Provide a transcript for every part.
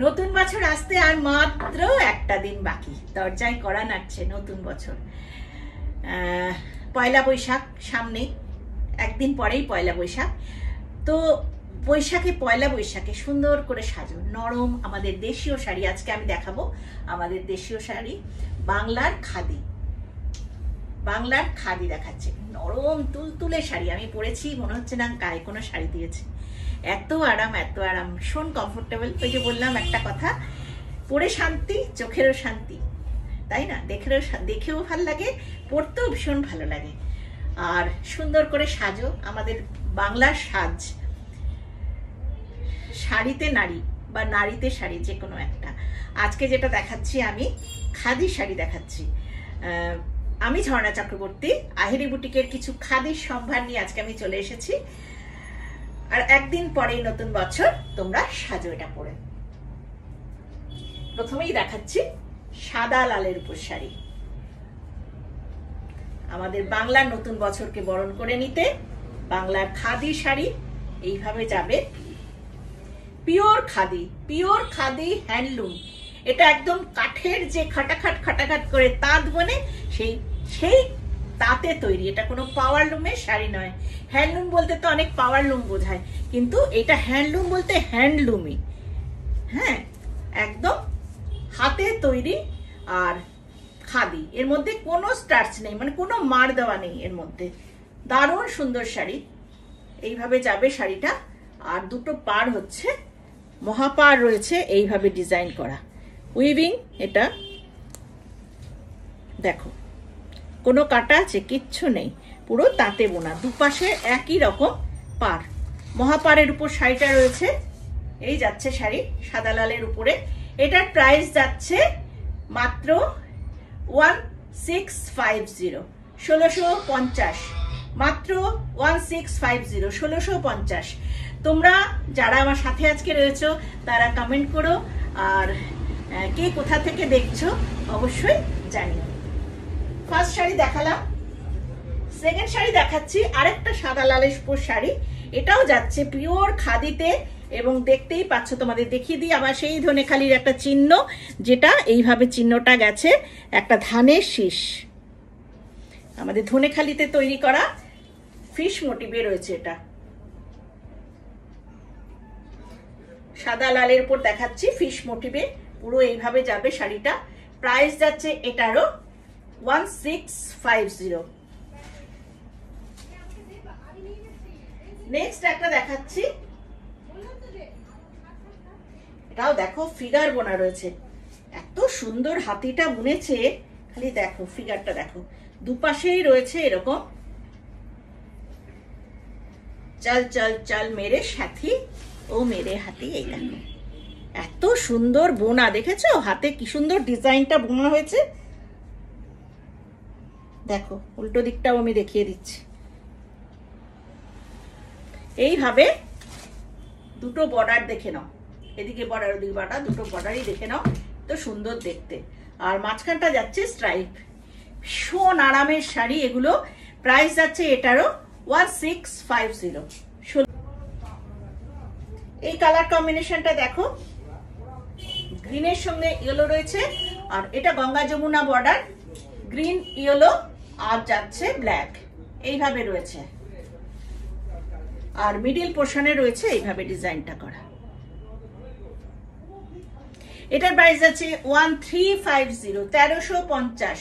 নতুন বছর আসতে আর মাত্র একটা দিন বাকি, দরজায় কড়া নাড়ছে নতুন বছর। পয়লা বৈশাখ সামনে, একদিন পরেই পয়লা বৈশাখ। তো পয়লা বৈশাখে সুন্দর করে সাজো, নরম আমাদের দেশীয় শাড়ি। আজকে আমি দেখাবো আমাদের দেশীয় শাড়ি, বাংলার খাদি দেখাচ্ছে। নরম তুলতুলে শাড়ি আমি পরেছি, মনে হচ্ছে না গায়ে কোনো শাড়ি দিয়েছে। এত আরাম, ভীষণ কমফোর্টেবল। ওই যে বললাম একটা কথা, পরে শান্তি, চোখেরও শান্তি, তাই না? দেখেও ভালো লাগে, পরতেও ভীষণ ভালো লাগে। আর সুন্দর করে সাজো, আমাদের বাংলার সাজ। শাড়িতে নারী বা নারীতে শাড়ি, যে কোনো একটা। আজকে যেটা দেখাচ্ছি আমি খাদি শাড়ি দেখাচ্ছি। আমি ঝর্ণা চক্রবর্তী, আহেরি বুটিকের কিছু খাদির সম্ভার নিয়ে আজকে আমি চলে এসেছি। আর একদিন পরেই নতুন বছর, তোমরা সাজো এটা পরে। প্রথমেই দেখাচ্ছি সাদা লালের উপর শাড়ি। আমাদের বাংলার নতুন বছরকে বরণ করে নিতে বাংলার খাদি শাড়ি এইভাবে যাবে। Pure khadi handloom. এটা একদম কাঠের যে খাটাখাট করে তাঁত বনে, সেই তাঁতে তৈরি। এটা কোনো পাওয়ার লুমের শাড়ি নয়। হ্যান্ডলুম বলতে তো অনেক পাওয়ার লুম বোঝায়, কিন্তু এটা হ্যান্ডলুম বলতে হ্যান্ডলুমই। হ্যাঁ, একদম হাতে তৈরি আর খাদি। এর মধ্যে কোনো স্টার্চ নেই, মানে কোনো মার দেওয়া নেই এর মধ্যে। দারুণ সুন্দর শাড়ি। এইভাবে যাবে শাড়িটা। আর দুটো পার হচ্ছে মহাপার রয়েছে, এইভাবে ডিজাইন করা উইভিং। এটা দেখো, কোনো কাটা আছে কিচ্ছু নেই, পুরো তাঁতে বোনা, দুপাশে একই রকম পার। মহাপারের উপর শাড়িটা রয়েছে। এই যাচ্ছে শাড়ি সাদা লালের উপরে। এটার প্রাইস যাচ্ছে মাত্র 1650, 1650, মাত্র 1650, 1650। তোমরা যারা আমার সাথে আজকে রয়েছো তারা কমেন্ট করো, আর কে কোথা থেকে দেখছো অবশ্যই জানিও। ফার্স্ট শাড়ি দেখালাম, সেকেন্ড শাড়ি দেখাচ্ছি আরেকটা সাদা লালের উপর শাড়ি। এটাও যাচ্ছে পিওর খাদিতে, এবং দেখতেই পাচ্ছ, তোমাদের দেখিয়ে দিই আবার সেই ধনেখালির একটা চিহ্ন, যেটা এইভাবে চিহ্নটা গেছে একটা ধানের শীষ। আমাদের ধনেখালিতে তৈরি করা ফিশ মোটিভে রয়েছে। এটা সাদা লালের উপর দেখাচ্ছি ফিশ মোটিভে, পুরো এইভাবে যাবে শাড়িটা। প্রাইস যাচ্ছে এটারও 1650। নেক্সট একটা দেখাচ্ছি, এটাও দেখো ফিগার বোনা রয়েছে। এত সুন্দর হাতিটা বুনেছে, খালি দেখো ফিগারটা দেখো। দুপাশেই রয়েছে এরকম চল চল চল মেরে সাথী ও মেরে হাতি। এই দেখো এত সুন্দর বোনা, দেখেছো হাতে কি সুন্দর ডিজাইনটা বোনা হয়েছে। দেখো উল্টো দিকটাও আমি দেখিয়ে দিচ্ছি। এইভাবে দুটো বর্ডার দেখে নাও, এদিকে বর্ডার ওদিকে বর্ডার, দুটো বর্ডারই দেখে নাও, তো সুন্দর দেখতে। আর মাঝখানটা যাচ্ছে স্ট্রাইপ। ভীষণ আরামের শাড়ি এগুলো। প্রাইস যাচ্ছে এটারও 1650। এই কালার কম্বিনেশনটা দেখো, গ্রিনের সঙ্গে ইয়েলো রয়েছে, আর এটা Ganga Jamuna border, green yellow আর যাচ্ছে ব্ল্যাক, এইভাবে রয়েছে। আর মিডিল পোর্শনে রয়েছে এইভাবে ডিজাইনটা করা। এটার প্রাইস আছে 1350, 1350।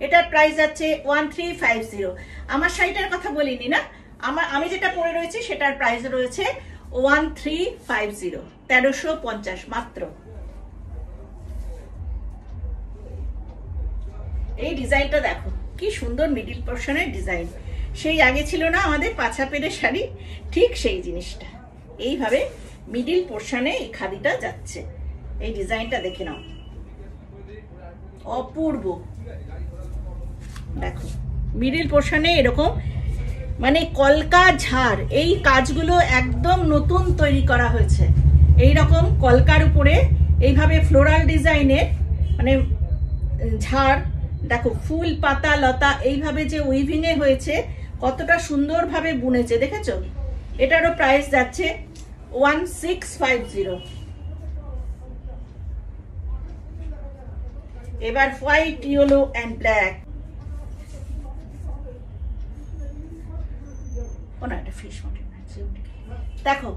এটার প্রাইস আছে 1350। আমার শাড়িটার কথা বলিনি না, আমি যেটা পরে রয়েছে সেটার প্রাইস রয়েছে 1350, 1350 মাত্র। এই ডিজাইনটা দেখো কি সুন্দর, মিডিল পোর্শনের ডিজাইন। সেই আগে ছিল না আমাদের পাছা পেরে শাড়ি, ঠিক সেই জিনিসটা। এইভাবে মিডিল পোর্শনে এই খাদিটা যাচ্ছে। এই ডিজাইনটা দেখে নাও, অপূর্ব। দেখো মিডিল পোর্শনে এরকম মানে কলকা ঝাড়, এই কাজগুলো একদম নতুন তৈরি করা হয়েছে। এই রকম কলকার উপরে এইভাবে ফ্লোরাল ডিজাইনের মানে ঝাড়, দেখো ফুল পাতা লতা এইভাবে যে উইভিং এ হয়েছে, কতটা সুন্দরভাবে বুনেছে দেখেছো। এটারও প্রাইস যাচ্ছে 1650। এবার হোয়াইট, ইয়েলো অ্যান্ড ব্ল্যাক। একটা ফিশ মোটিভ দেখো,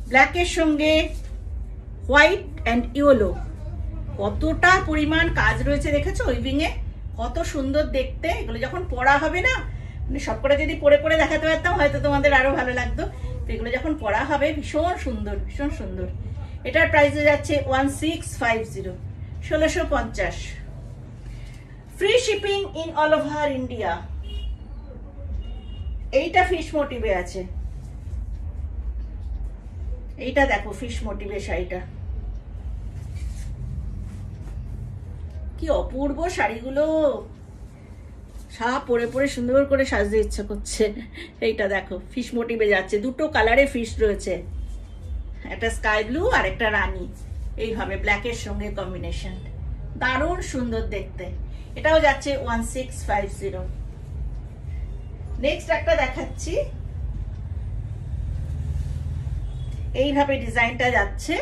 ব্ল্যাকের সঙ্গে হোয়াইট অ্যান্ড ইয়েলো, কতটা পরিমাণ কাজ রয়েছে দেখেছো উইভিং এ, কত সুন্দর দেখতে। এগুলো যখন পরা হবে না, মানে সবকটা যদি পরে পরে দেখাতে পারতাম হয়তো তোমাদের আরো ভালো লাগতো, তো এগুলো যখন পরা হবে ভীষণ সুন্দর, ভীষণ সুন্দর। এটার প্রাইস যাচ্ছে 1650, 1650। Free shipping in all over India. এইটা ফিশ মোটিভে আছে, এইটা দেখো ফিশ মোটিভে শাড়িটা, কি অপূর্ব শাড়িগুলো, সব পরে পরে সুন্দর করে সাজতে ইচ্ছা করছে। এইটা দেখো ফিশ মোটিভে যাচ্ছে, দুটো কালারে ফিশ রয়েছে, একটা স্কাই ব্লু আর একটা রানী, এইভাবে ব্ল্যাকের সঙ্গে কম্বিনেশন, দারুণ সুন্দর দেখতে। এটাও যাচ্ছে 1650। নেক্সট একটা দেখাচ্ছি, এইভাবে ডিজাইনটা যাচ্ছে,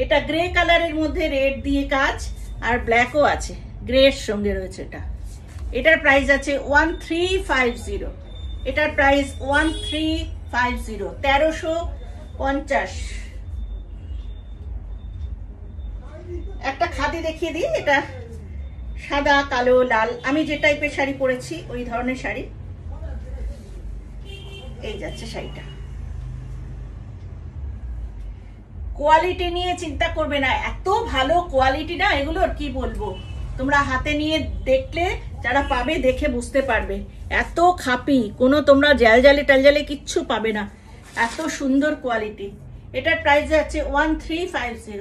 এটা গ্রে কালারের মধ্যে রেড দিয়ে কাজ আর ব্ল্যাকও আছে, গ্রে এর সঙ্গে রয়েছে এটা। এটার প্রাইস আছে 1350, এটার প্রাইস 1350, 1350। একটা খাদি দেখিয়ে দিই, এটা সাদা কালো লাল, আমি যে টাইপের শাড়ি পরেছি ওই ধরনের শাড়ি। এই যাচ্ছে শাড়িটা, কোয়ালিটি নিয়ে চিন্তা করবে না, এত ভালো কোয়ালিটি না এগুলোর, কি বলবো, তোমরা হাতে নিয়ে দেখলে যারা পাবে দেখে বুঝতে পারবে, এত খাপি, কোনো তোমরা জালজালি টালজালি কিচ্ছু পাবে না, এত সুন্দর কোয়ালিটি। এটার প্রাইস যাচ্ছে 1350,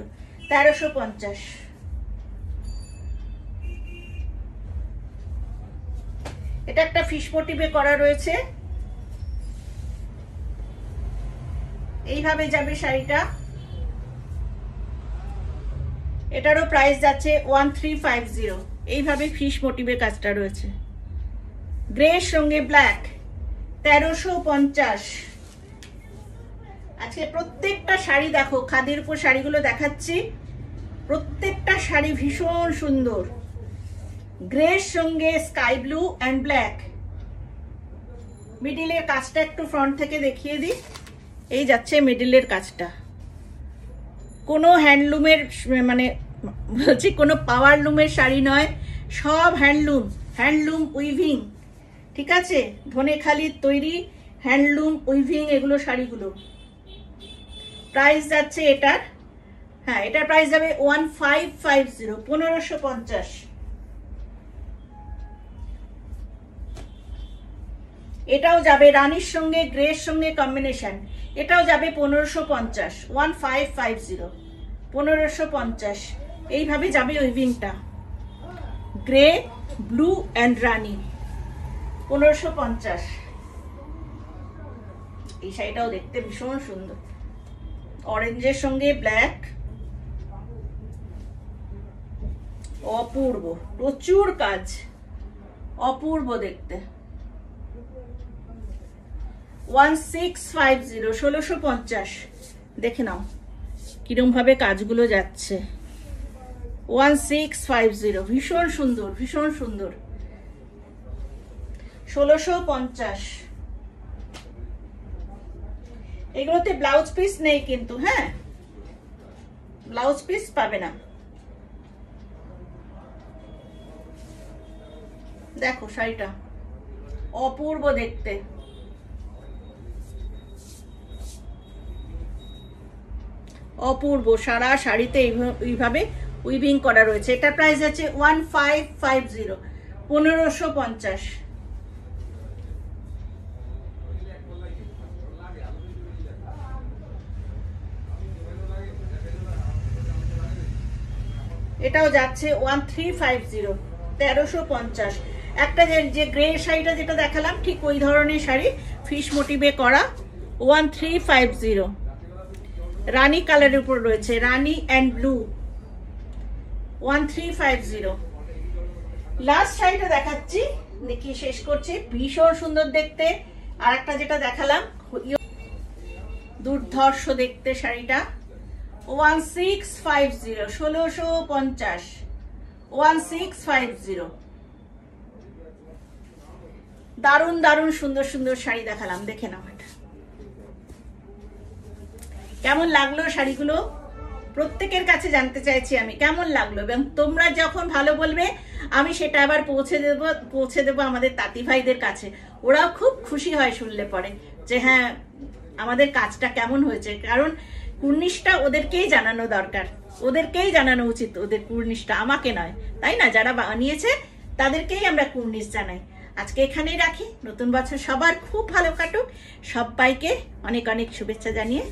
1350। এটা একটা ফিশ মোটিভে করা রয়েছে, এইভাবে যাবে শাড়িটা, এটারও প্রাইস যাচ্ছে 1350, এইভাবে ফিশ মোটিভে কাজটা রয়েছে, গ্রে এর সঙ্গে ব্ল্যাক, 1350। আজকে প্রত্যেকটা শাড়ি দেখো, খাদির উপর শাড়িগুলো দেখাচ্ছি, প্রত্যেকটা শাড়ি ভীষণ সুন্দর, গ্রে এর সঙ্গে স্কাই ব্লু অ্যান্ড ব্ল্যাক। মিডিলের কাজটা একটু ফ্রন্ট থেকে দেখিয়ে দিই, এই যাচ্ছে মিডিলের কাজটা, কোনো হ্যান্ডলুমের মানে বলছি কোনো পাওয়ার লুমের শাড়ি নয়, সব হ্যান্ডলুম, হ্যান্ডলুম উইভিং, ঠিক আছে, ধনেখালির তৈরি হ্যান্ডলুম উইভিং এগুলো শাড়িগুলো। প্রাইস যাচ্ছে এটার, হ্যাঁ এটার প্রাইস যাবে 1550, 1550। এটাও যাবে রানীর সঙ্গে গ্রের সঙ্গে কম্বিনেশন, এটাও যাবে 1550, 1550, 1550। এইভাবে যাবে উইভিংটা, গ্রে ব্লু অ্যান্ড রানী, 1550। এই শাড়িটাও দেখতে ভীষণ সুন্দর, অরেঞ্জের সঙ্গে ব্ল্যাক, অপূর্ব, প্রচুর কাজ, অপূর্ব দেখতে। 1650, 1650। দেখে নাও কিরম ভাবে কাজগুলো যাচ্ছে, 1650, ভীষণ সুন্দর, ভীষণ সুন্দর, 1650। এগুলোতে ব্লাউজ পিস নেই কিন্তু, হ্যাঁ ব্লাউজ পিস পাবে না। দেখো শাড়িটা অপূর্ব দেখতে, অপূর্ব, সারা শাড়িতে এইভাবে উইভিং করা রয়েছে। এটার প্রাইস আছে 1550, 1550। এটাও যাচ্ছে 1350, 1350। একটা যে গ্রে শাড়িটা যেটা দেখালাম ঠিক ওই ধরনের শাড়ি, ফিশ মোটিভে করা, 1350, রানী কালারের উপর রয়েছে, রানী অ্যান্ড ব্লু, 1350। লাস্ট শাড়িটা দেখাচ্ছি, দেখি শেষ করছি, ভীষণ সুন্দর দেখতে। আর একটা যেটা দেখালাম দুর্ধর্ষ দেখতে শাড়িটা, 1650, 1650, 1650। দারুণ দারুণ সুন্দর সুন্দর শাড়ি দেখালাম, দেখে নাও। এটা কেমন লাগলো শাড়িগুলো প্রত্যেকের কাছে জানতে চাইছি আমি, কেমন লাগলো, এবং তোমরা যখন ভালো বলবে আমি সেটা আবার পৌঁছে দেবো আমাদের তাঁতি ভাইদের কাছে। ওরাও খুব খুশি হয় শুনলে পরে যে হ্যাঁ আমাদের কাজটা কেমন হয়েছে। কারণ কুর্নিশটা ওদেরকেই জানানো দরকার, ওদেরকেই জানানো উচিত ওদের কুর্নিশটা, আমাকে নয়, তাই না? যারা বানিয়েছে তাদেরকেই আমরা কুর্নিশ জানাই। আজকে এখানেই রাখি। নতুন বছর সবার খুব ভালো কাটুক, সবাইকে অনেক অনেক শুভেচ্ছা জানিয়ে